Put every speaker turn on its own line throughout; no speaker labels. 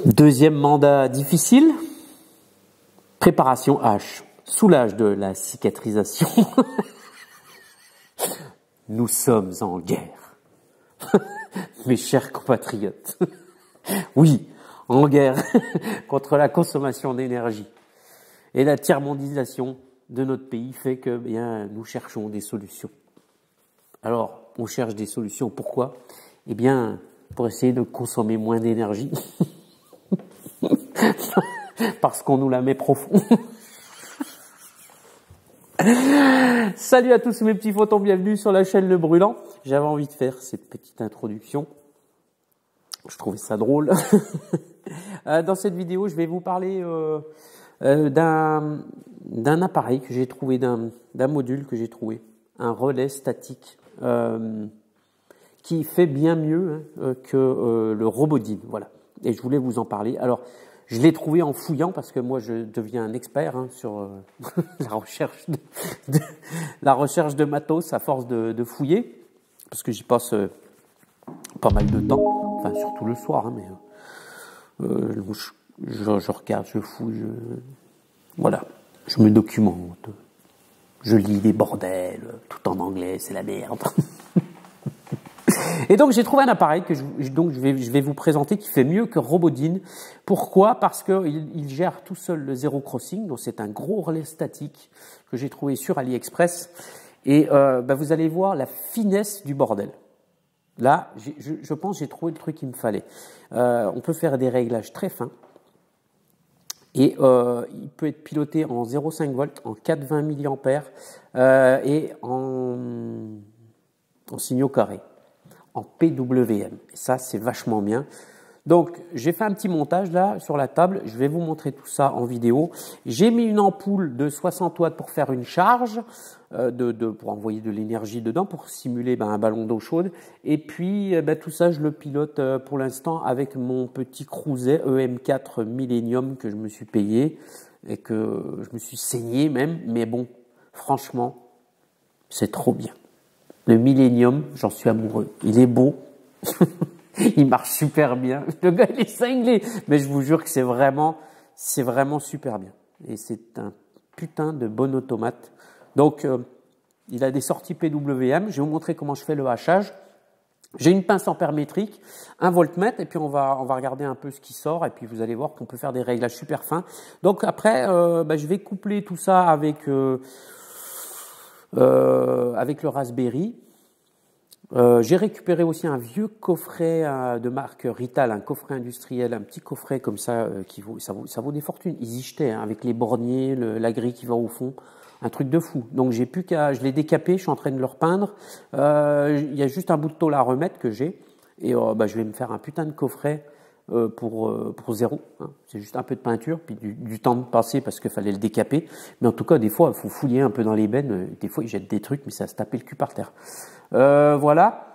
Deuxième mandat difficile, préparation H, soulage de la cicatrisation. Nous sommes en guerre. Mes chers compatriotes. Oui, en guerre contre la consommation d'énergie. Et la tiers-mondisation de notre pays fait que bien, nous cherchons des solutions. Alors, on cherche des solutions. Pourquoi? Eh bien, pour essayer de consommer moins d'énergie. Parce qu'on nous la met profond. Salut à tous mes petits photons, bienvenue sur la chaîne Le Brûlant. J'avais envie de faire cette petite introduction. Je trouvais ça drôle. Dans cette vidéo, je vais vous parler d'un appareil que j'ai trouvé, d'un module que j'ai trouvé, un relais statique qui fait bien mieux que le Robodyne. Voilà. Et je voulais vous en parler. Alors, je l'ai trouvé en fouillant parce que moi, je deviens un expert sur la recherche de matos à force de fouiller, parce que j'y passe pas mal de temps, enfin surtout le soir, mais je regarde, je fouille, voilà, je me documente, je lis des bordels, tout en anglais, c'est la merde. Et donc j'ai trouvé un appareil que je vais vous présenter qui fait mieux que Robodyne. Pourquoi? Parce qu'il gère tout seul le zéro crossing. Donc c'est un gros relais statique que j'ai trouvé sur AliExpress. Et vous allez voir la finesse du bordel. Là, je pense que j'ai trouvé le truc qu'il me fallait. On peut faire des réglages très fins. Et il peut être piloté en 0,5 volts, en 420 mAh et en signaux carrés, en PWM. Et ça, c'est vachement bien. Donc, j'ai fait un petit montage là sur la table. Je vais vous montrer tout ça en vidéo. J'ai mis une ampoule de 60 watts pour faire une charge, pour envoyer de l'énergie dedans, pour simuler un ballon d'eau chaude. Et puis, tout ça, je le pilote pour l'instant avec mon petit Cruiset EM4 Millennium que je me suis payé et que je me suis saigné même. Mais bon, franchement, c'est trop bien. Le Millennium, j'en suis amoureux. Il est beau. Il marche super bien. Le gars, il est cinglé. Mais je vous jure que c'est vraiment super bien. Et c'est un putain de bon automate. Donc, il a des sorties PWM. Je vais vous montrer comment je fais le hachage. J'ai une pince ampère-métrique, un voltmètre, et puis on va regarder un peu ce qui sort, et puis vous allez voir qu'on peut faire des réglages super fins. Donc après, je vais coupler tout ça avec le Raspberry. J'ai récupéré aussi un vieux coffret de marque Rital, un coffret industriel, un petit coffret comme ça ça vaut des fortunes. Ils y jetaient avec les borniers, la grille qui va au fond, un truc de fou. Donc je l'ai décapé, je suis en train de le repeindre. Il y a juste un bout de tôle à remettre que j'ai, et je vais me faire un putain de coffret pour zéro. Hein. C'est juste un peu de peinture, puis du temps de passer parce qu'il fallait le décaper. Mais en tout cas, des fois, il faut fouiller un peu dans les bennes. Des fois, ils jettent des trucs, mais ça se taper le cul par terre. Voilà.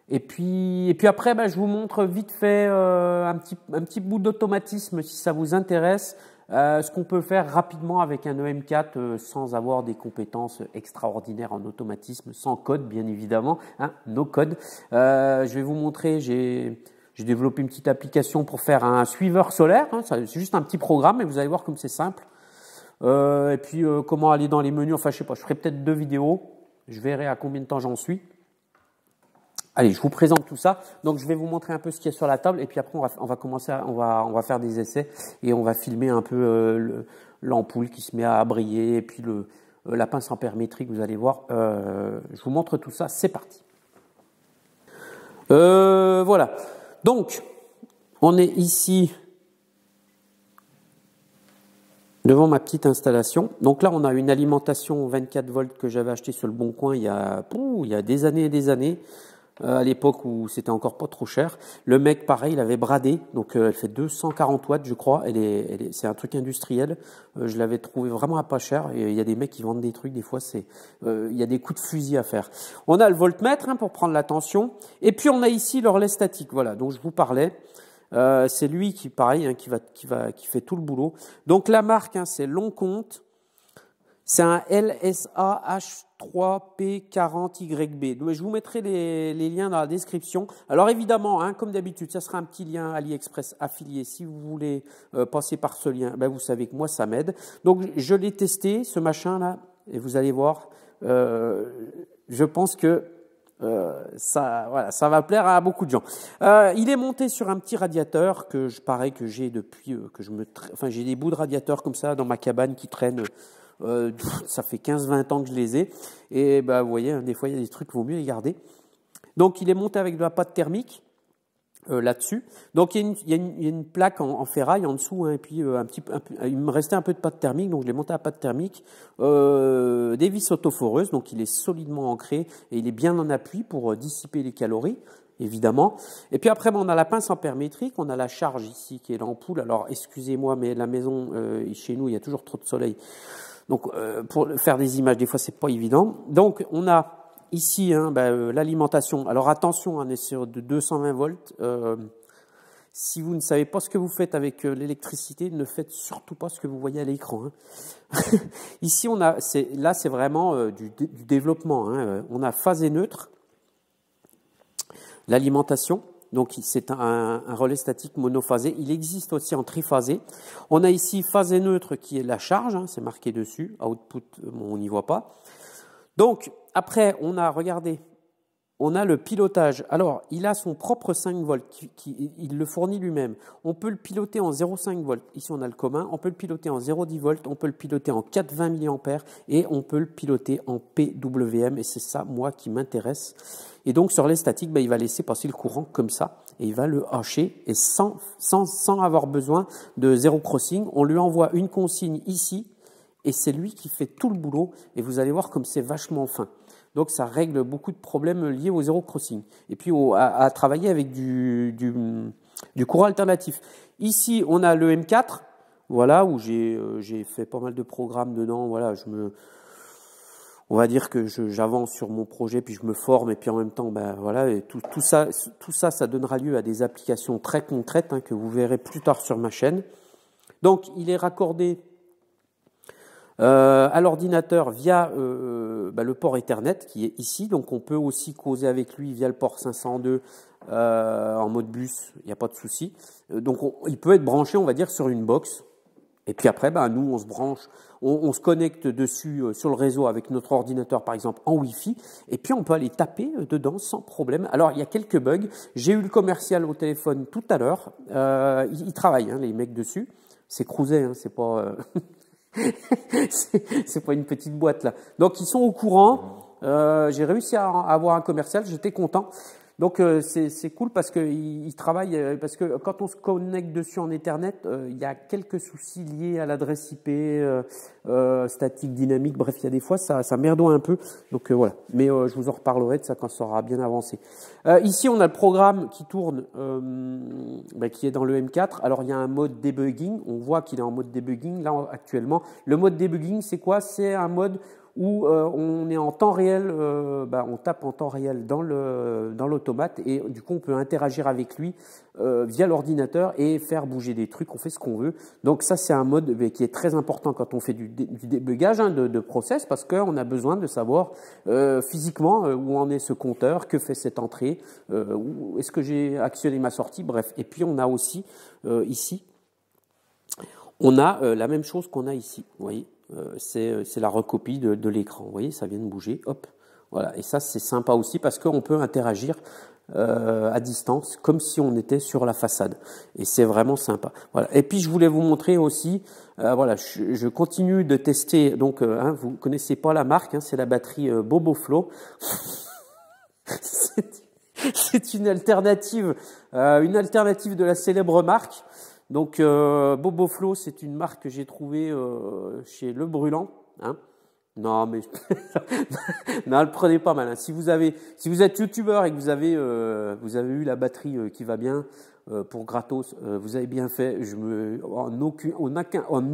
Et puis après, je vous montre vite fait un petit bout d'automatisme si ça vous intéresse. Ce qu'on peut faire rapidement avec un EM4 sans avoir des compétences extraordinaires en automatisme, sans code bien évidemment, hein, no code. Je vais vous montrer, j'ai développé une petite application pour faire un suiveur solaire. Hein, c'est juste un petit programme, et vous allez voir comme c'est simple. Et puis comment aller dans les menus. Enfin, je sais pas, je ferai peut-être 2 vidéos. Je verrai à combien de temps j'en suis. Allez, je vous présente tout ça. Donc, je vais vous montrer un peu ce qu'il y a sur la table, et puis après, on va commencer, on va faire des essais, et on va filmer un peu l'ampoule qui se met à briller, et puis la pince ampère-métrique. Vous allez voir. Je vous montre tout ça. C'est parti. Voilà. Donc, on est ici devant ma petite installation. Donc là, on a une alimentation 24 volts que j'avais acheté sur le Bon Coin il y a des années et des années, à l'époque où c'était encore pas trop cher. Le mec, pareil, il avait bradé, donc elle fait 240 watts, je crois. C'est un truc industriel. Je l'avais trouvé vraiment à pas cher. Et il y a des mecs qui vendent des trucs, des fois, il y a des coups de fusil à faire. On a le voltmètre pour prendre la tension. Et puis, on a ici le relais statique, voilà, dont je vous parlais. C'est lui qui fait tout le boulot. Donc la marque, c'est Longcomte. C'est un LSA H3P40YB. Donc, je vous mettrai les liens dans la description. Alors évidemment, hein, comme d'habitude, ça sera un petit lien AliExpress affilié. Si vous voulez passer par ce lien, ben, vous savez que moi, ça m'aide. Donc je l'ai testé, ce machin-là, et vous allez voir, je pense que voilà, ça va plaire à beaucoup de gens. Il est monté sur un petit radiateur que j'ai depuis enfin j'ai des bouts de radiateur comme ça dans ma cabane qui traînent. Ça fait 15-20 ans que je les ai. Et bah, vous voyez, hein, des fois, il y a des trucs qu'il vaut mieux les garder. Donc, il est monté avec de la pâte thermique là-dessus. Donc, il y a une plaque en ferraille en dessous. Hein, et puis, il me restait un peu de pâte thermique. Donc, je l'ai monté à pâte thermique. Des vis autoforeuses. Donc, il est solidement ancré et il est bien en appui pour dissiper les calories. Évidemment. Et puis après, on a la pince ampère-métrique, on a la charge ici qui est l'ampoule. Alors, excusez-moi, mais la maison, chez nous, il y a toujours trop de soleil. Donc, pour faire des images, des fois, c'est pas évident. Donc, on a ici l'alimentation. Alors, attention, on est sur de 220 volts. Si vous ne savez pas ce que vous faites avec l'électricité, ne faites surtout pas ce que vous voyez à l'écran. Hein. Ici, c'est vraiment du développement. Hein. On a phasé neutre. L'alimentation, donc c'est un relais statique monophasé. Il existe aussi en triphasé. On a ici phasé neutre qui est la charge, hein, c'est marqué dessus. Output, on n'y voit pas. Donc après, regardez, on a le pilotage. Alors, il a son propre 5 volts, il le fournit lui-même. On peut le piloter en 0,5 volts. Ici, on a le commun. On peut le piloter en 0,10 volts. On peut le piloter en 420 mA et on peut le piloter en PWM. Et c'est ça, moi, qui m'intéresse. Et donc, sur les statiques, il va laisser passer le courant comme ça et il va le hacher et sans avoir besoin de zéro crossing. On lui envoie une consigne ici et c'est lui qui fait tout le boulot. Et vous allez voir comme c'est vachement fin. Donc, ça règle beaucoup de problèmes liés au zéro crossing. Et puis, à travailler avec du courant alternatif. Ici, on a le M4, voilà, où j'ai fait pas mal de programmes dedans. Voilà, on va dire que j'avance sur mon projet, puis je me forme, et puis en même temps, voilà, et tout ça, ça donnera lieu à des applications très concrètes hein, que vous verrez plus tard sur ma chaîne. Donc, il est raccordé à l'ordinateur via le port Ethernet qui est ici. Donc, on peut aussi causer avec lui via le port 502 en mode bus, il n'y a pas de souci. Donc, il peut être branché, on va dire, sur une box. Et puis après, nous, on se branche, on se connecte dessus sur le réseau avec notre ordinateur, par exemple, en Wi-Fi. Et puis, on peut aller taper dedans sans problème. Alors, il y a quelques bugs. J'ai eu le commercial au téléphone tout à l'heure. Ils travaillent, hein, les mecs dessus. C'est Cruiset, hein, c'est pas... c'est pas une petite boîte, là. Donc, ils sont au courant. J'ai réussi à avoir un commercial. J'étais content. Donc c'est cool parce qu'ils travaillent, parce que quand on se connecte dessus en Ethernet, il y a quelques soucis liés à l'adresse IP, statique, dynamique, bref, il y a des fois ça merdoie un peu. Donc voilà, mais je vous en reparlerai de ça quand ça aura bien avancé. Ici on a le programme qui tourne, qui est dans le M4. Alors il y a un mode debugging, on voit qu'il est en mode debugging là actuellement. Le mode debugging c'est quoi? C'est un mode où on est en temps réel, on tape en temps réel dans l'automate et du coup on peut interagir avec lui via l'ordinateur et faire bouger des trucs, on fait ce qu'on veut. Donc ça c'est un mode qui est très important quand on fait du débugage hein, de process parce qu'on a besoin de savoir physiquement où en est ce compteur, que fait cette entrée, où est-ce que j'ai actionné ma sortie, bref. Et puis on a aussi ici, on a la même chose qu'on a ici, vous voyez. C'est la recopie de l'écran. Vous voyez, ça vient de bouger. Hop, voilà. Et ça, c'est sympa aussi parce qu'on peut interagir à distance comme si on était sur la façade. Et c'est vraiment sympa. Voilà. Et puis, je voulais vous montrer aussi, voilà, je continue de tester. Donc, vous ne connaissez pas la marque, hein, c'est la batterie Boboflow. C'est une alternative de la célèbre marque. Donc, Boboflow, c'est une marque que j'ai trouvée chez Le Brûlant. Hein. Non, mais non, le prenez pas mal. Hein. Si vous êtes youtubeur et que vous avez eu la batterie qui va bien pour gratos, vous avez bien fait. En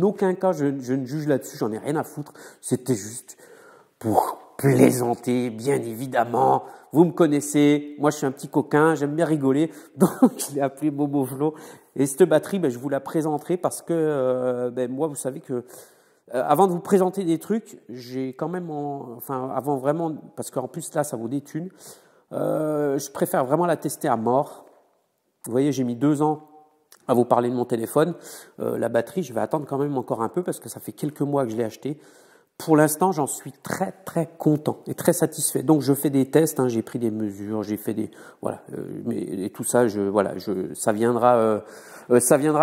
aucun cas, je ne juge là-dessus. J'en ai rien à foutre. C'était juste pour plaisanter, bien évidemment. Vous me connaissez, moi je suis un petit coquin, j'aime bien rigoler, donc je l'ai appelé Boboflow. Et cette batterie, je vous la présenterai parce que moi, vous savez que Avant de vous présenter des trucs, j'ai quand même, enfin, avant vraiment, parce qu'en plus là, ça vaut des thunes, je préfère vraiment la tester à mort. Vous voyez, j'ai mis 2 ans à vous parler de mon téléphone. La batterie, je vais attendre quand même encore un peu parce que ça fait quelques mois que je l'ai acheté. Pour l'instant, j'en suis très très content et très satisfait. Donc, je fais des tests, hein, j'ai pris des mesures, j'ai fait des voilà, et tout ça, ça viendra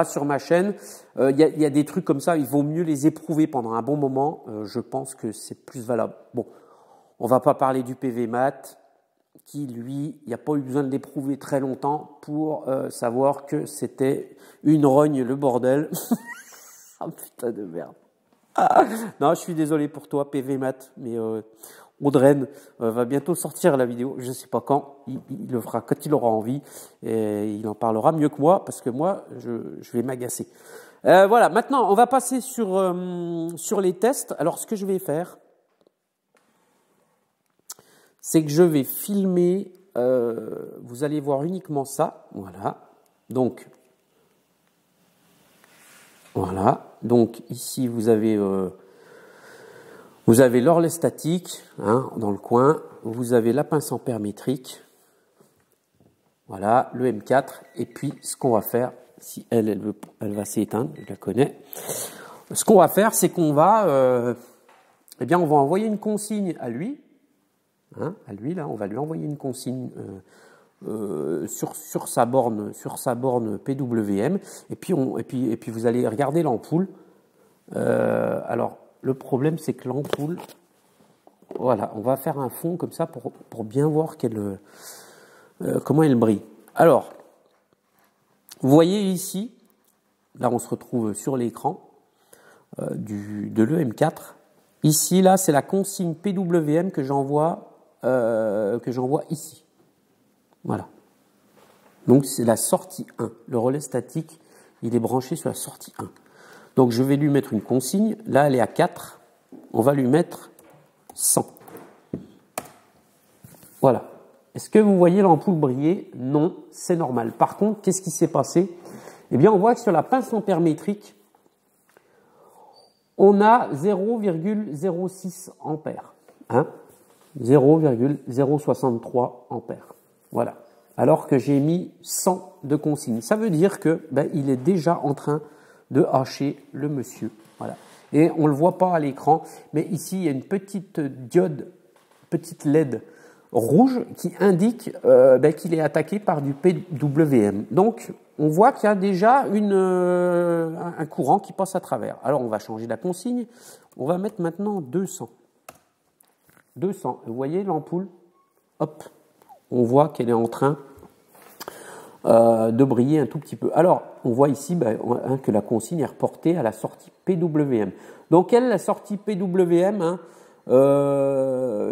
sur ma chaîne. Il y a des trucs comme ça, il vaut mieux les éprouver pendant un bon moment. Je pense que c'est plus valable. Bon, on va pas parler du PV Mat, qui lui, il n'y a pas eu besoin de l'éprouver très longtemps pour savoir que c'était une rogne le bordel. Oh putain de merde. Non, je suis désolé pour toi, PV Mat, mais Audreyne va bientôt sortir la vidéo, je ne sais pas quand, il le fera quand il aura envie, et il en parlera mieux que moi, parce que moi, je vais m'agacer. Voilà, maintenant, on va passer sur les tests. Alors, ce que je vais faire, c'est que je vais filmer, vous allez voir uniquement ça, voilà, donc... Voilà, donc ici vous avez l'orlet statique hein, dans le coin, vous avez la pince ampère métrique, voilà, le M4, et puis ce qu'on va faire, si elle va s'éteindre, je la connais, ce qu'on va faire c'est qu'on va, eh bien on va envoyer une consigne à lui, hein, là, on va lui envoyer une consigne sur sa borne PWM et puis vous allez regarder l'ampoule. Alors le problème c'est que l'ampoule, voilà, on va faire un fond comme ça pour bien voir comment elle brille. Alors vous voyez ici, là on se retrouve sur l'écran de l'EM4. Ici là c'est la consigne PWM que j'envoie ici. Voilà. Donc c'est la sortie 1. Le relais statique, il est branché sur la sortie 1. Donc je vais lui mettre une consigne. Là, elle est à 4. On va lui mettre 100. Voilà. Est-ce que vous voyez l'ampoule briller? Non, c'est normal. Par contre, qu'est-ce qui s'est passé? Eh bien, on voit que sur la pince ampère métrique, on a 0,06 ampères. Hein, 0,063 ampères. Voilà. Alors que j'ai mis 100 de consigne. Ça veut dire que il est déjà en train de hacher le monsieur. Voilà. Et on ne le voit pas à l'écran, mais ici il y a une petite diode, petite LED rouge qui indique qu'il est attaqué par du PWM. Donc on voit qu'il y a déjà un courant qui passe à travers. Alors on va changer la consigne. On va mettre maintenant 200. 200. Vous voyez l'ampoule? Hop. On voit qu'elle est en train de briller un tout petit peu. Alors, on voit ici que la consigne est reportée à la sortie PWM. Donc, la sortie PWM, hein,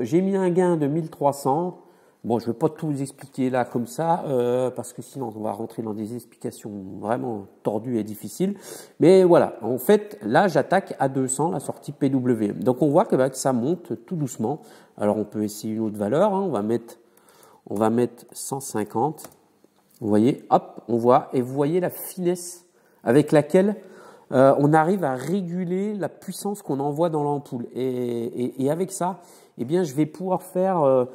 j'ai mis un gain de 1300. Bon, je ne vais pas tout vous expliquer là comme ça, parce que sinon on va rentrer dans des explications vraiment tordues et difficiles. Mais voilà, en fait, là j'attaque à 200 la sortie PWM. Donc on voit que ça monte tout doucement. Alors on peut essayer une autre valeur, hein. On va mettre 150. Vous voyez, hop, on voit, et vous voyez la finesse avec laquelle on arrive à réguler la puissance qu'on envoie dans l'ampoule. Et avec ça, eh bien, je vais pouvoir faire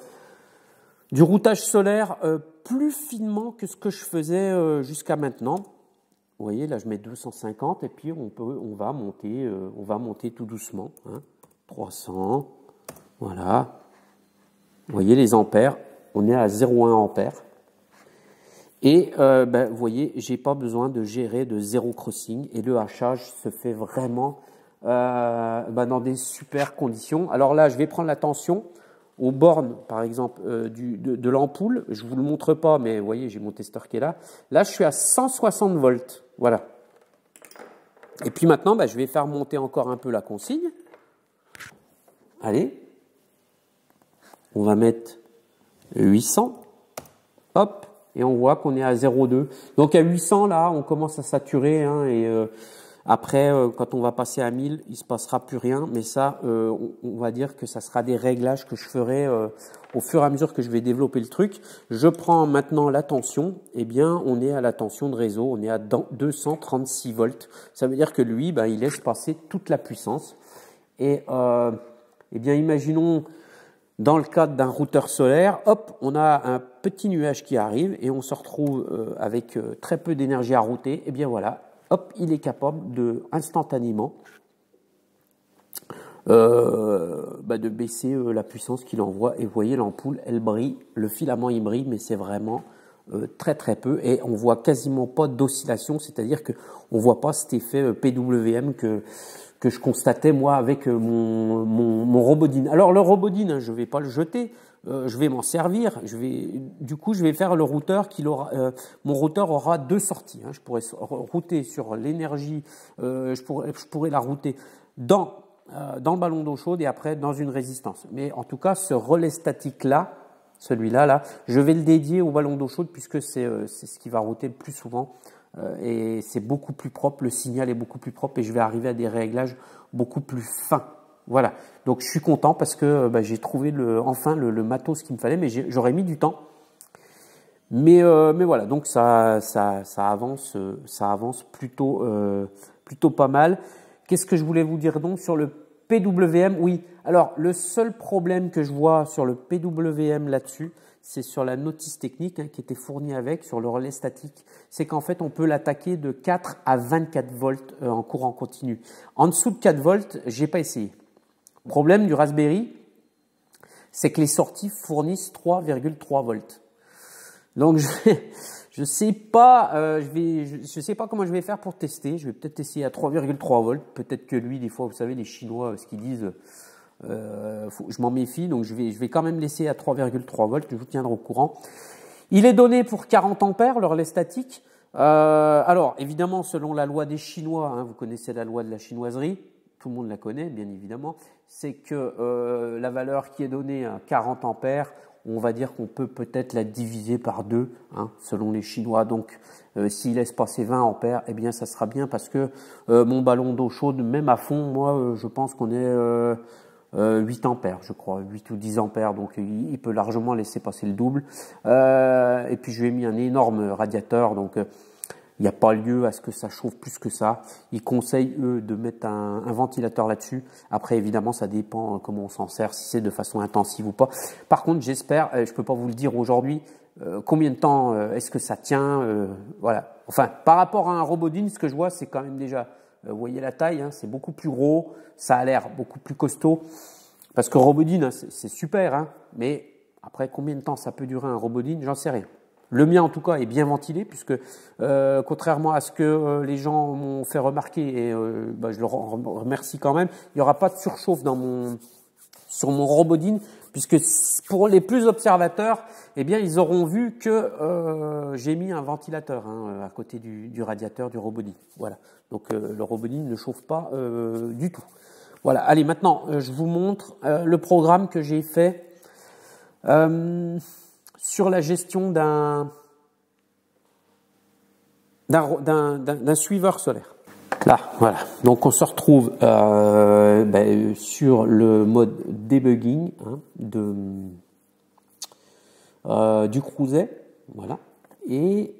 du routage solaire plus finement que ce que je faisais jusqu'à maintenant. Vous voyez, là, je mets 250 et puis on va monter tout doucement. Hein, 300, voilà. Vous voyez les ampères, on est à 0,1 ampère. Et vous voyez, j'ai pas besoin de gérer de zéro crossing et le hachage se fait vraiment dans des super conditions. Alors là, je vais prendre la tension aux bornes, par exemple, de l'ampoule. Je vous le montre pas, mais vous voyez, j'ai mon testeur qui est là. Là, je suis à 160 volts. Voilà. Et puis maintenant, je vais faire monter encore un peu la consigne. Allez. On va mettre 800. Hop. Et on voit qu'on est à 0,2. Donc à 800, là, on commence à saturer. Hein, Après, quand on va passer à 1000, il se passera plus rien. Mais ça, on va dire que ça sera des réglages que je ferai au fur et à mesure que je vais développer le truc. Je prends maintenant la tension. Eh bien, on est à la tension de réseau. On est à 236 volts. Ça veut dire que lui, ben, il laisse passer toute la puissance. Et eh bien, imaginons dans le cadre d'un routeur solaire, hop, on a un petit nuage qui arrive et on se retrouve avec très peu d'énergie à router. Eh bien voilà, hop, il est capable de instantanément de baisser la puissance qu'il envoie. Et vous voyez, l'ampoule, elle brille, le filament il brille, mais c'est vraiment très très peu et on voit quasiment pas d'oscillation, c'est-à-dire que on voit pas cet effet PWM que je constatais moi avec mon Robodyne. Alors le Robodyne, je vais pas le jeter, je vais m'en servir. Du coup, je vais faire le routeur mon routeur aura deux sorties. Hein. Je pourrais router sur l'énergie, je pourrais la router dans le ballon d'eau chaude et après dans une résistance. Mais en tout cas, ce relais statique là, celui-là, là, je vais le dédier au ballon d'eau chaude puisque c'est ce qui va router le plus souvent. Et c'est beaucoup plus propre, le signal est beaucoup plus propre et je vais arriver à des réglages beaucoup plus fins. Voilà, donc je suis content parce que j'ai trouvé enfin le matos qu'il me fallait, mais j'aurais mis du temps. Mais voilà, donc ça avance plutôt pas mal. Qu'est-ce que je voulais vous dire donc sur le PWM? Oui, alors le seul problème que je vois sur le PWM là-dessus, c'est sur la notice technique qui était fournie avec, sur le relais statique, c'est qu'en fait on peut l'attaquer de 4 à 24 volts en courant continu. En dessous de 4 volts, j'ai pas essayé. Le problème du Raspberry, c'est que les sorties fournissent 3,3 volts. Donc je sais pas comment je vais faire pour tester. Je vais peut-être essayer à 3,3 volts. Peut-être que lui, des fois, vous savez, les Chinois, ce qu'ils disent, je m'en méfie. Donc je vais quand même laisser à 3,3 volts. Je vous tiendrai au courant. Il est donné pour 40 ampères, le relais statique. Alors, évidemment, selon la loi des Chinois, hein, vous connaissez la loi de la chinoiserie. Tout le monde la connaît, bien évidemment. C'est que la valeur qui est donnée à 40 ampères, on va dire qu'on peut peut-être la diviser par 2, hein, selon les Chinois. Donc, s'il laisse passer 20 ampères, eh bien, ça sera bien parce que mon ballon d'eau chaude, même à fond, moi, je pense qu'on est 8 ampères, je crois, 8 ou 10 ampères. Donc, il peut largement laisser passer le double. Et puis, je lui ai mis un énorme radiateur, donc il n'y a pas lieu à ce que ça chauffe plus que ça. Ils conseillent, eux, de mettre un ventilateur là-dessus. Après, évidemment, ça dépend comment on s'en sert, si c'est de façon intensive ou pas. Par contre, j'espère, je ne peux pas vous le dire aujourd'hui, combien de temps est-ce que ça tient. Voilà. Enfin, par rapport à un Robodyne, ce que je vois, c'est quand même déjà, vous voyez la taille, hein, c'est beaucoup plus gros, ça a l'air beaucoup plus costaud. Parce que Robodyne, hein, c'est super, hein, mais après, combien de temps ça peut durer un Robodyne, j'en sais rien. Le mien, en tout cas, est bien ventilé puisque, contrairement à ce que les gens m'ont fait remarquer, et je leur remercie quand même, il n'y aura pas de surchauffe sur mon Robodyne puisque pour les plus observateurs, eh bien, ils auront vu que j'ai mis un ventilateur à côté du radiateur du Robodyne. Voilà. Donc, le Robodyne ne chauffe pas du tout. Voilà. Allez, maintenant, je vous montre le programme que j'ai fait. Sur la gestion d'un suiveur solaire. Là, voilà. Donc on se retrouve sur le mode debugging du Cruiset, voilà. Et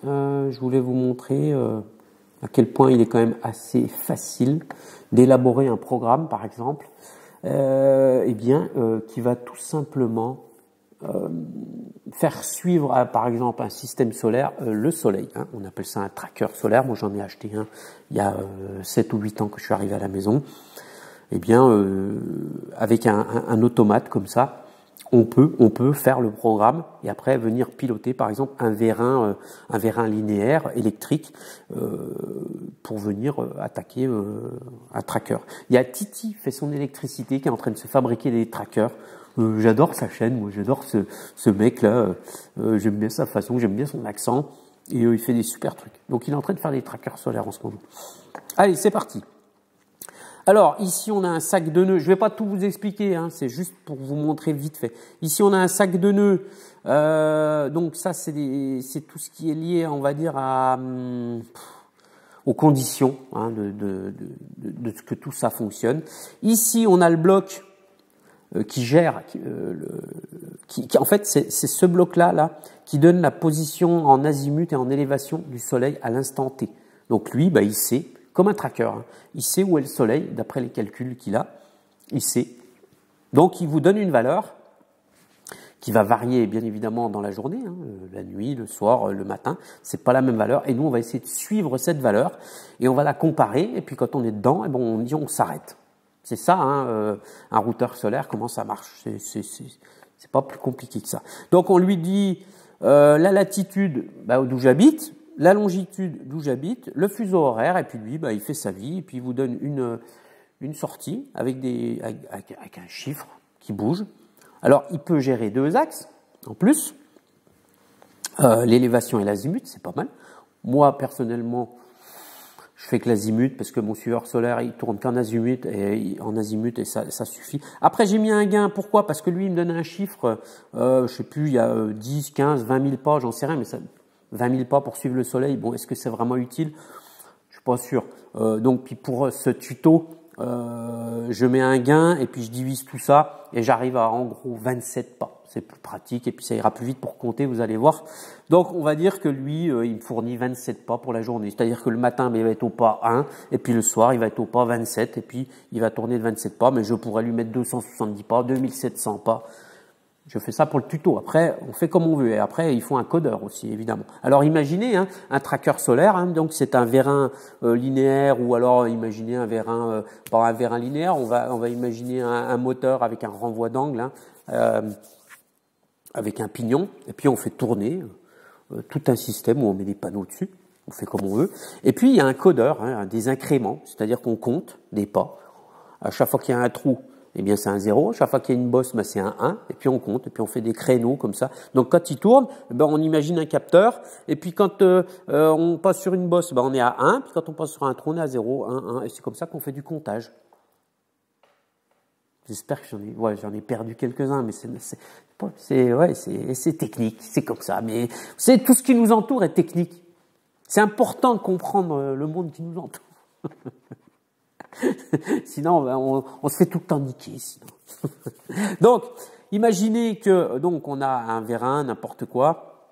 je voulais vous montrer à quel point il est quand même assez facile d'élaborer un programme, par exemple, qui va tout simplement faire suivre par exemple un système solaire, le soleil, hein, on appelle ça un tracker solaire. Moi j'en ai acheté un il y a 7 ou 8 ans que je suis arrivé à la maison. Eh bien avec un automate comme ça, on peut faire le programme et après venir piloter par exemple un vérin linéaire électrique pour venir attaquer un tracker. Il y a Titi fait son électricité qui est en train de se fabriquer des trackers. J'adore sa chaîne, moi j'adore ce mec là, j'aime bien sa façon, j'aime bien son accent et il fait des super trucs. Donc il est en train de faire des trackers solaires en ce moment. Allez, c'est parti. Alors ici on a un sac de nœuds, je vais pas tout vous expliquer, hein, c'est juste pour vous montrer vite fait. Ici on a un sac de nœuds, donc ça c'est tout ce qui est lié, on va dire aux conditions hein, de ce que tout ça fonctionne. Ici, on a le bloc qui gère, en fait, c'est ce bloc-là là, qui donne la position en azimut et en élévation du Soleil à l'instant T. Donc lui, il sait, comme un tracker, hein, il sait où est le Soleil, d'après les calculs qu'il a, il sait. Donc il vous donne une valeur qui va varier bien évidemment dans la journée, hein, la nuit, le soir, le matin, c'est pas la même valeur, et nous on va essayer de suivre cette valeur, et on va la comparer, et puis quand on est dedans, on dit on s'arrête. C'est ça, hein, un routeur solaire, comment ça marche. C'est pas plus compliqué que ça. Donc on lui dit la latitude d'où j'habite, la longitude d'où j'habite, le fuseau horaire, et puis lui, il fait sa vie, et puis il vous donne une sortie avec un chiffre qui bouge. Alors il peut gérer 2 axes en plus, l'élévation et l'azimut, c'est pas mal. Moi personnellement, je fais que l'azimut parce que mon suiveur solaire il tourne qu'en azimut et ça suffit. Après j'ai mis un gain, pourquoi? Parce que lui il me donne un chiffre, je sais plus, il y a 10, 15, 20 000 pas, j'en sais rien, mais 20 000 pas pour suivre le soleil, bon est-ce que c'est vraiment utile? Je suis pas sûr. Donc puis pour ce tuto, je mets un gain et puis je divise tout ça et j'arrive à en gros 27 pas. C'est plus pratique et puis ça ira plus vite pour compter, vous allez voir. Donc on va dire que lui, il me fournit 27 pas pour la journée. C'est-à-dire que le matin, il va être au pas 1 et puis le soir, il va être au pas 27 et puis il va tourner de 27 pas. Mais je pourrais lui mettre 270 pas, 2700 pas. Je fais ça pour le tuto. Après, on fait comme on veut. Et après, il faut un codeur aussi, évidemment. Alors, imaginez hein, un tracker solaire. Hein, donc, c'est un vérin linéaire ou alors imaginez un vérin, pas un vérin linéaire. On va imaginer un moteur avec un renvoi d'angle, hein, avec un pignon. Et puis, on fait tourner tout un système où on met des panneaux dessus. On fait comme on veut. Et puis, il y a un codeur, hein, des incréments. C'est-à-dire qu'on compte des pas. À chaque fois qu'il y a un trou, eh bien c'est un 0, chaque fois qu'il y a une bosse, c'est un 1, et puis on compte, et puis on fait des créneaux comme ça. Donc quand il tourne, on imagine un capteur, et puis quand on passe sur une bosse, on est à 1, puis quand on passe sur un trou, on est à 0, 1, 1, et c'est comme ça qu'on fait du comptage. J'espère que j'en ai perdu quelques-uns, mais c'est technique, c'est comme ça, mais c'est tout ce qui nous entoure est technique. C'est important de comprendre le monde qui nous entoure. Sinon, on se fait tout le temps niquer. Sinon. Donc, imaginez que on a un vérin, n'importe quoi,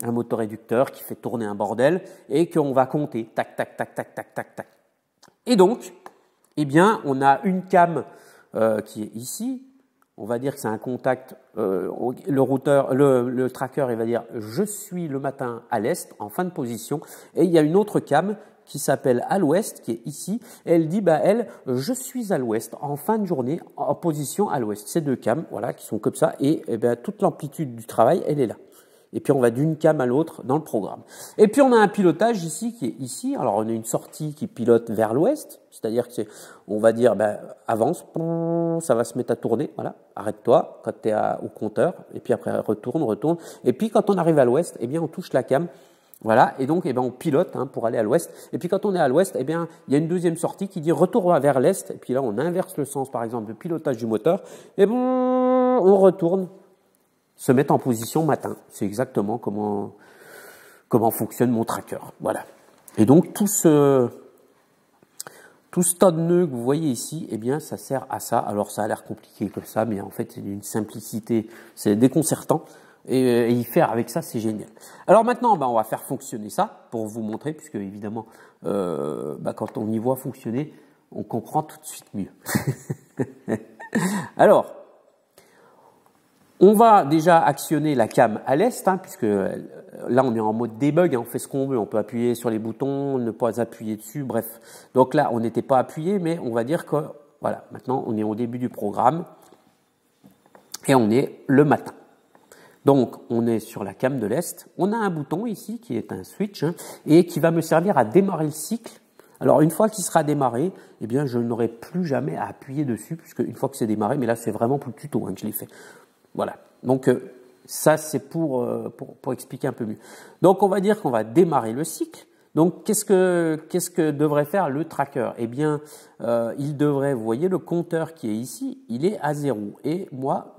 un motoréducteur qui fait tourner un bordel et qu'on va compter, tac, tac, tac, tac, tac, tac, tac. Et donc, eh bien, on a une cam qui est ici. On va dire que c'est un contact. Le routeur, le tracker, il va dire je suis le matin à l'est, en fin de position, et il y a une autre cam qui s'appelle à l'ouest, qui est ici, et elle dit, je suis à l'ouest, en fin de journée, en position à l'ouest. Ces deux cams, voilà, qui sont comme ça, et toute l'amplitude du travail, elle est là. Et puis on va d'une cam à l'autre dans le programme. Et puis on a un pilotage ici, qui est ici. Alors on a une sortie qui pilote vers l'ouest, c'est-à-dire que on va dire, avance, ça va se mettre à tourner, voilà, arrête-toi quand tu es au compteur, et puis après retourne. Et puis quand on arrive à l'ouest, eh bien on touche la cam. Voilà, et donc on pilote pour aller à l'ouest. Et puis quand on est à l'ouest, il y a une deuxième sortie qui dit retour vers l'est. Et puis là, on inverse le sens, par exemple, de pilotage du moteur. Et on retourne se mettre en position matin. C'est exactement comment fonctionne mon tracker. Voilà. Et donc tout ce tas de nœuds que vous voyez ici, eh bien, ça sert à ça. Alors ça a l'air compliqué comme ça, mais en fait, c'est d'une simplicité, c'est déconcertant. Et y faire avec ça, c'est génial. Alors maintenant, on va faire fonctionner ça pour vous montrer, puisque évidemment, quand on y voit fonctionner, on comprend tout de suite mieux. Alors, on va déjà actionner la cam à l'est, puisque là, on est en mode debug, on fait ce qu'on veut. On peut appuyer sur les boutons, ne pas appuyer dessus, bref. Donc là, on n'était pas appuyé, mais on va dire que, voilà, maintenant, on est au début du programme et on est le matin. Donc, on est sur la cam de l'Est. On a un bouton ici qui est un switch et qui va me servir à démarrer le cycle. Alors, une fois qu'il sera démarré, eh bien, je n'aurai plus jamais à appuyer dessus puisque une fois que c'est démarré, mais là, c'est vraiment pour le tuto que je l'ai fait. Voilà. Donc, ça, c'est pour expliquer un peu mieux. Donc, on va dire qu'on va démarrer le cycle. Donc, qu'est-ce que devrait faire le tracker? Eh bien, il devrait, vous voyez, le compteur qui est ici, il est à 0. Et moi,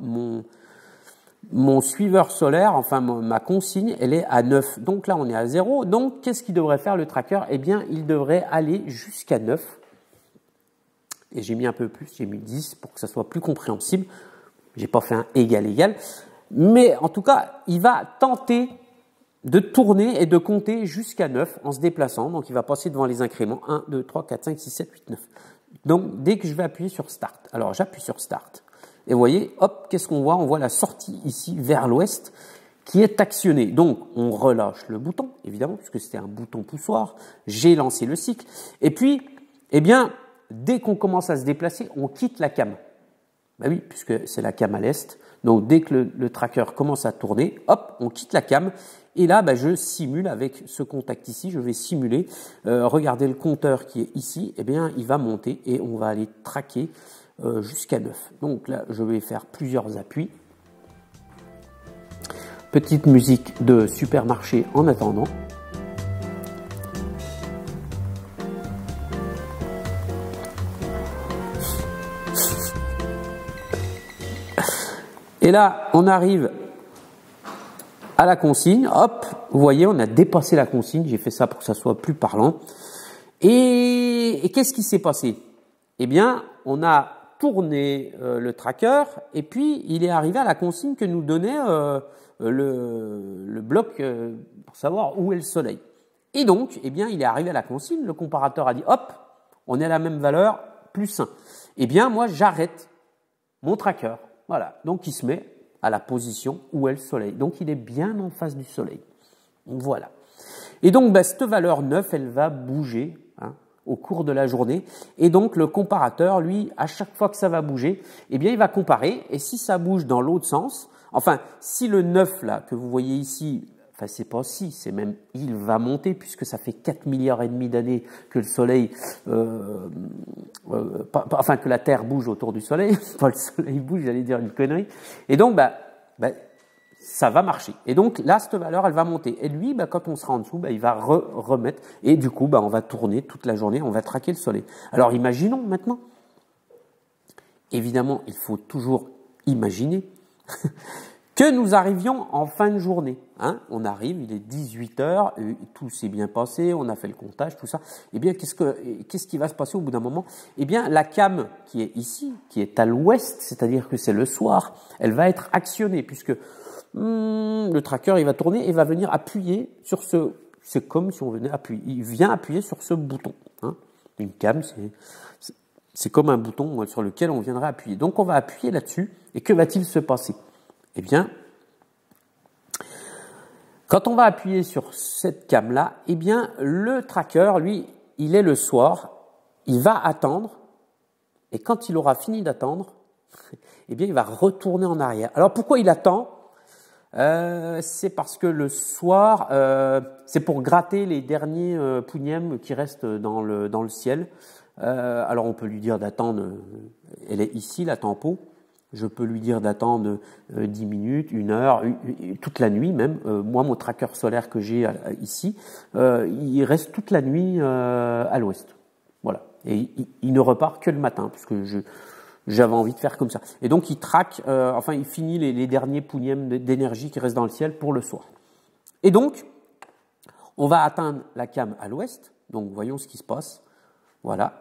mon suiveur solaire, enfin ma consigne, elle est à 9. Donc là, on est à 0. Donc, qu'est-ce qu'il devrait faire le tracker? Eh bien, il devrait aller jusqu'à 9. Et j'ai mis un peu plus, j'ai mis 10 pour que ça soit plus compréhensible. J'ai pas fait un égal. Mais en tout cas, il va tenter de tourner et de compter jusqu'à 9 en se déplaçant. Donc, il va passer devant les incréments 1, 2, 3, 4, 5, 6, 7, 8, 9. Donc, dès que je vais appuyer sur Start. Alors, j'appuie sur Start. Et vous voyez, hop, qu'est-ce qu'on voit? On voit la sortie ici vers l'ouest qui est actionnée. Donc, on relâche le bouton, évidemment, puisque c'était un bouton poussoir. J'ai lancé le cycle. Et puis, eh bien, dès qu'on commence à se déplacer, on quitte la cam. Ben oui, puisque c'est la cam à l'est. Donc, dès que le tracker commence à tourner, hop, on quitte la cam. Et là, ben, je simule avec ce contact ici, je vais simuler. Regardez le compteur qui est ici, eh bien, il va monter et on va aller traquer jusqu'à 9. Donc là, je vais faire plusieurs appuis. Petite musique de supermarché en attendant. Et là, on arrive à la consigne. Hop, vous voyez, on a dépassé la consigne. J'ai fait ça pour que ça soit plus parlant. Et qu'est-ce qui s'est passé? Eh bien, on a tourné le tracker et puis il est arrivé à la consigne que nous donnait le bloc pour savoir où est le soleil. Et donc, eh bien, il est arrivé à la consigne, le comparateur a dit hop, on est à la même valeur, plus 1. Eh bien, moi, j'arrête mon tracker. Voilà, donc il se met à la position où est le soleil. Donc, il est bien en face du soleil. Voilà. Et donc, ben, cette valeur 9, elle va bouger au cours de la journée. Et donc, le comparateur, lui, à chaque fois que ça va bouger, eh bien, il va comparer. Et si ça bouge dans l'autre sens, enfin, si le 9, là, que vous voyez ici, enfin, c'est pas si, c'est même, il va monter puisque ça fait 4 milliards et demi d'années que le Soleil, enfin, que la Terre bouge autour du Soleil. Pas le Soleil bouge, j'allais dire une connerie. Et donc, ça va marcher. Et donc là, cette valeur, elle va monter. Et lui, quand on sera en dessous, il va remettre. Et du coup, on va tourner toute la journée, on va traquer le soleil. Alors imaginons maintenant. Évidemment, il faut toujours imaginer que nous arrivions en fin de journée. On arrive, il est 18 heures, tout s'est bien passé, on a fait le comptage, tout ça. Eh bien, qu'est-ce qui va se passer au bout d'un moment? Eh bien, la cam qui est ici, qui est à l'ouest, c'est-à-dire que c'est le soir, elle va être actionnée puisque le tracker, il va tourner et va venir appuyer sur c'est comme si on venait appuyer, il vient appuyer sur ce bouton. Une cam, c'est comme un bouton sur lequel on viendrait appuyer. Donc, on va appuyer là-dessus et que va-t-il se passer? Eh bien, quand on va appuyer sur cette cam-là, eh bien, le tracker, lui, il est le soir, il va attendre et quand il aura fini d'attendre, eh bien, il va retourner en arrière. Alors, pourquoi il attend? C'est parce que le soir, c'est pour gratter les derniers pougnèmes qui restent dans le ciel. Alors on peut lui dire d'attendre, elle est ici la tempo. Je peux lui dire d'attendre 10 minutes, 1 heure, toute la nuit même. Moi, mon tracker solaire que j'ai ici, il reste toute la nuit à l'ouest. Voilà. Et il ne repart que le matin, puisque j'avais envie de faire comme ça. Et donc, il traque, il finit les derniers pougnèmes d'énergie qui restent dans le ciel pour le soir. Et donc, on va atteindre la cam à l'ouest. Donc, voyons ce qui se passe. Voilà.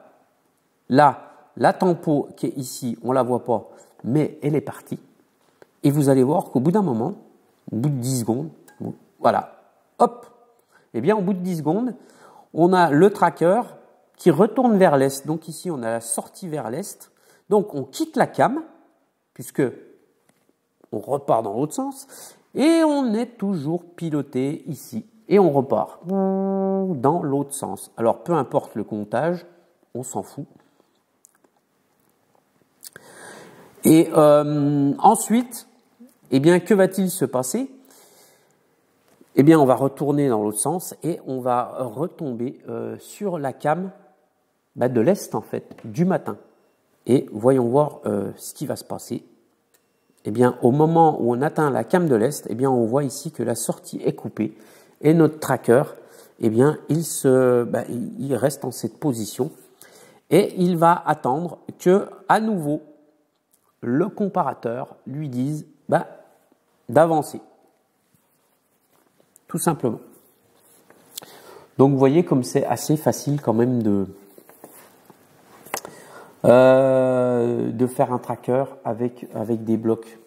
Là, la tempo qui est ici, on la voit pas, mais elle est partie. Et vous allez voir qu'au bout d'un moment, au bout de 10 secondes, voilà, hop, eh bien, au bout de 10 secondes, on a le tracker qui retourne vers l'est. Donc, ici, on a la sortie vers l'est. Donc, on quitte la cam, puisque on repart dans l'autre sens, et on est toujours piloté ici. Et on repart dans l'autre sens. Alors, peu importe le comptage, on s'en fout. Et ensuite, eh bien, que va-t-il se passer? Eh bien, on va retourner dans l'autre sens et on va retomber sur la cam de l'est, en fait, du matin. Et voyons voir ce qui va se passer. Eh bien, au moment où on atteint la cam de l'est, eh bien, on voit ici que la sortie est coupée et notre tracker, eh bien, il reste en cette position et il va attendre que, à nouveau, le comparateur lui dise d'avancer. Tout simplement. Donc vous voyez comme c'est assez facile quand même de faire un tracker avec des blocs.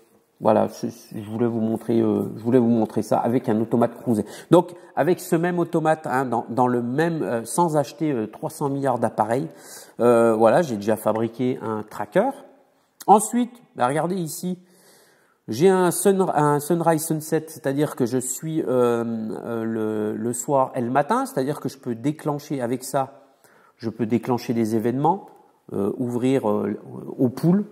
Voilà, je voulais vous montrer ça avec un automate cruiser. Donc avec ce même automate, hein, dans le même, sans acheter 300 milliards d'appareils, voilà, j'ai déjà fabriqué un tracker. Ensuite, bah, regardez ici, j'ai un sunrise sunset, c'est-à-dire que je suis le soir et le matin, c'est-à-dire que je peux déclencher avec ça, je peux déclencher des événements, ouvrir aux poules.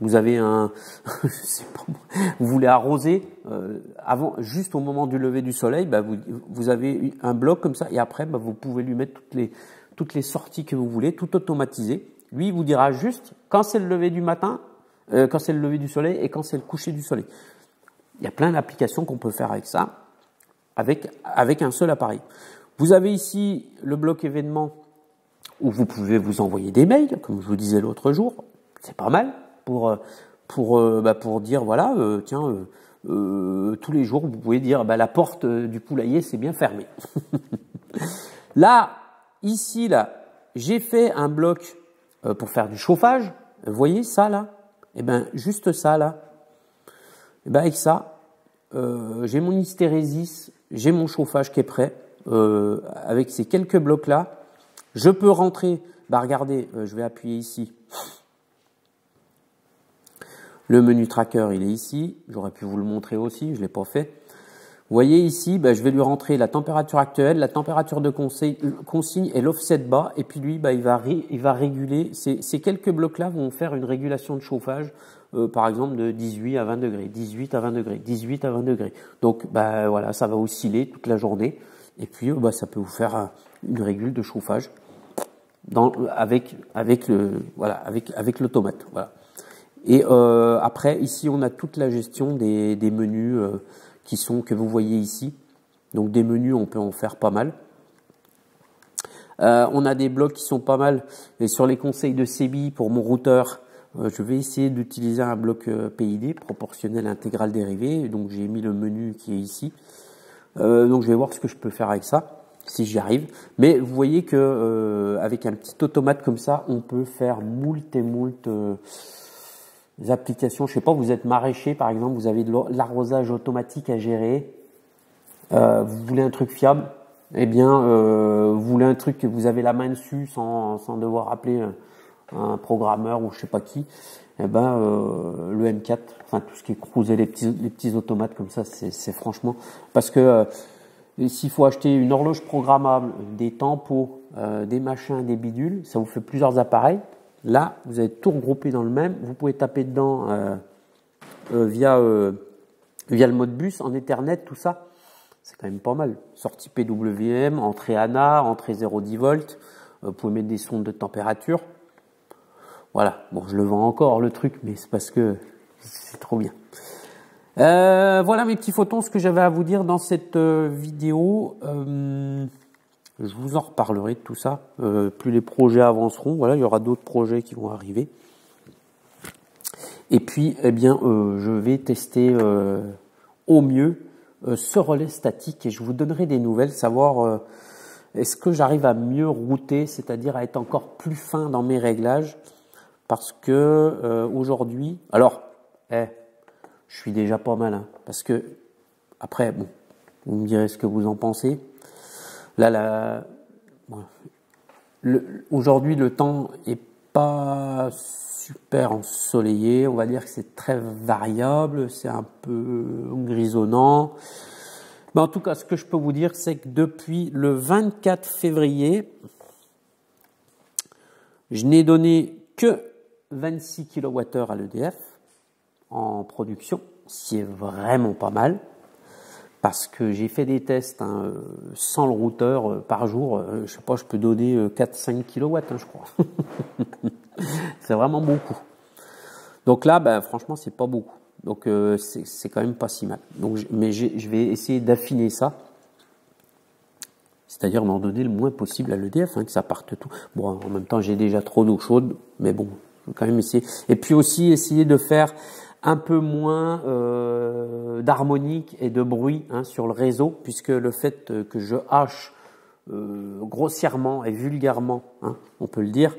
Vous avez vous voulez arroser avant, juste au moment du lever du soleil, bah vous avez un bloc comme ça et après bah vous pouvez lui mettre toutes les sorties que vous voulez, tout automatisé. Lui il vous dira juste quand c'est le lever du matin. Quand c'est le lever du soleil et quand c'est le coucher du soleil. Il y a plein d'applications qu'on peut faire avec ça, avec un seul appareil. Vous avez ici le bloc événement où vous pouvez vous envoyer des mails, comme je vous disais l'autre jour. C'est pas mal pour dire voilà, tiens, tous les jours vous pouvez dire la porte du poulailler c'est bien fermé. Là, ici, là, j'ai fait un bloc pour faire du chauffage. Vous voyez ça là? Eh bien, juste ça, là, eh ben, avec ça, j'ai mon hystérésis, j'ai mon chauffage qui est prêt. Avec ces quelques blocs-là, je peux rentrer. Bah, regardez, je vais appuyer ici. Le menu tracker, il est ici. J'aurais pu vous le montrer aussi, je ne l'ai pas fait. Vous voyez ici, bah, je vais lui rentrer la température actuelle, la température de consigne et l'offset bas. Et puis lui, bah, il va réguler. Ces quelques blocs-là vont faire une régulation de chauffage, par exemple de 18 à 20 degrés, 18 à 20 degrés, 18 à 20 degrés. Donc bah, voilà, ça va osciller toute la journée. Et puis bah, ça peut vous faire une régule de chauffage avec l'automate. Voilà. Et après, ici, on a toute la gestion des menus que vous voyez ici. Donc des menus, on peut en faire pas mal. On a des blocs qui sont pas mal. Et sur les conseils de CBI pour mon routeur, je vais essayer d'utiliser un bloc PID, proportionnel intégral dérivé. Donc j'ai mis le menu qui est ici. Donc je vais voir ce que je peux faire avec ça, si j'y arrive. Mais vous voyez que avec un petit automate comme ça, on peut faire moult et moult applications. Je sais pas, vous êtes maraîcher par exemple, vous avez de l'arrosage automatique à gérer. Vous voulez un truc fiable, eh bien, vous voulez un truc que vous avez la main dessus sans devoir appeler un programmeur ou je sais pas qui. Eh ben, le M4, enfin tout ce qui est cruiser, les petits automates comme ça, c'est franchement parce que s'il faut acheter une horloge programmable, des tempos, des machins, des bidules, ça vous fait plusieurs appareils. Là, vous avez tout regroupé dans le même. Vous pouvez taper dedans via le mode bus, en Ethernet, tout ça. C'est quand même pas mal. Sortie PWM, entrée ANA, entrée 0,10 volts. Vous pouvez mettre des sondes de température. Voilà. Bon, je le vends encore le truc, mais c'est parce que c'est trop bien. Voilà mes petits photons, ce que j'avais à vous dire dans cette vidéo. Je vous en reparlerai de tout ça. Plus les projets avanceront, voilà, il y aura d'autres projets qui vont arriver. Et puis, eh bien, je vais tester au mieux ce relais statique et je vous donnerai des nouvelles, savoir est-ce que j'arrive à mieux router, c'est-à-dire à être encore plus fin dans mes réglages, parce que aujourd'hui, alors, je suis déjà pas mal, hein, parce que après, bon, vous me direz ce que vous en pensez. Là, aujourd'hui, le temps est pas super ensoleillé. On va dire que c'est très variable, c'est un peu grisonnant. Mais en tout cas, ce que je peux vous dire, c'est que depuis le 24 février, je n'ai donné que 26 kWh à l'EDF en production, ce qui est vraiment pas mal. Parce que j'ai fait des tests sans le routeur par jour, je sais pas, je peux donner 4-5 kW, je crois. C'est vraiment beaucoup. Donc là, ben, franchement, c'est pas beaucoup. Donc c'est quand même pas si mal. Donc, mais je vais essayer d'affiner ça. C'est-à-dire d'en donner le moins possible à l'EDF, que ça parte tout. Bon, en même temps, j'ai déjà trop d'eau chaude, mais bon, je vais quand même essayer. Et puis aussi essayer de faire un peu moins d'harmonique et de bruit hein, sur le réseau, puisque le fait que je hache grossièrement et vulgairement, hein, on peut le dire,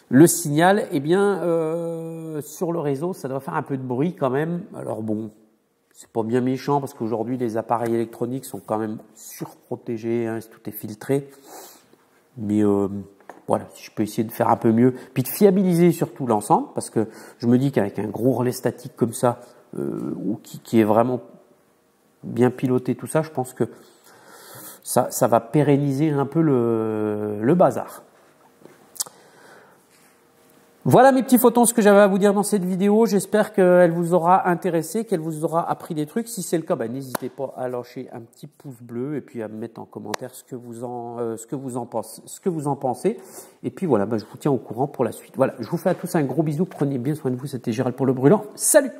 le signal, eh bien, sur le réseau, ça doit faire un peu de bruit quand même. Alors bon, c'est pas bien méchant parce qu'aujourd'hui, les appareils électroniques sont quand même surprotégés, hein, tout est filtré. Mais voilà, si je peux essayer de faire un peu mieux, puis de fiabiliser surtout l'ensemble, parce que je me dis qu'avec un gros relais statique comme ça, ou qui est vraiment bien piloté, tout ça, je pense que ça va pérenniser un peu le bazar. Voilà mes petits photons, ce que j'avais à vous dire dans cette vidéo. J'espère qu'elle vous aura intéressé, qu'elle vous aura appris des trucs. Si c'est le cas, n'hésitez pas à lâcher un petit pouce bleu et puis à me mettre en commentaire ce que vous en pensez. Et puis voilà, je vous tiens au courant pour la suite. Voilà, je vous fais à tous un gros bisou. Prenez bien soin de vous. C'était Gérald pour le Brûlant. Salut!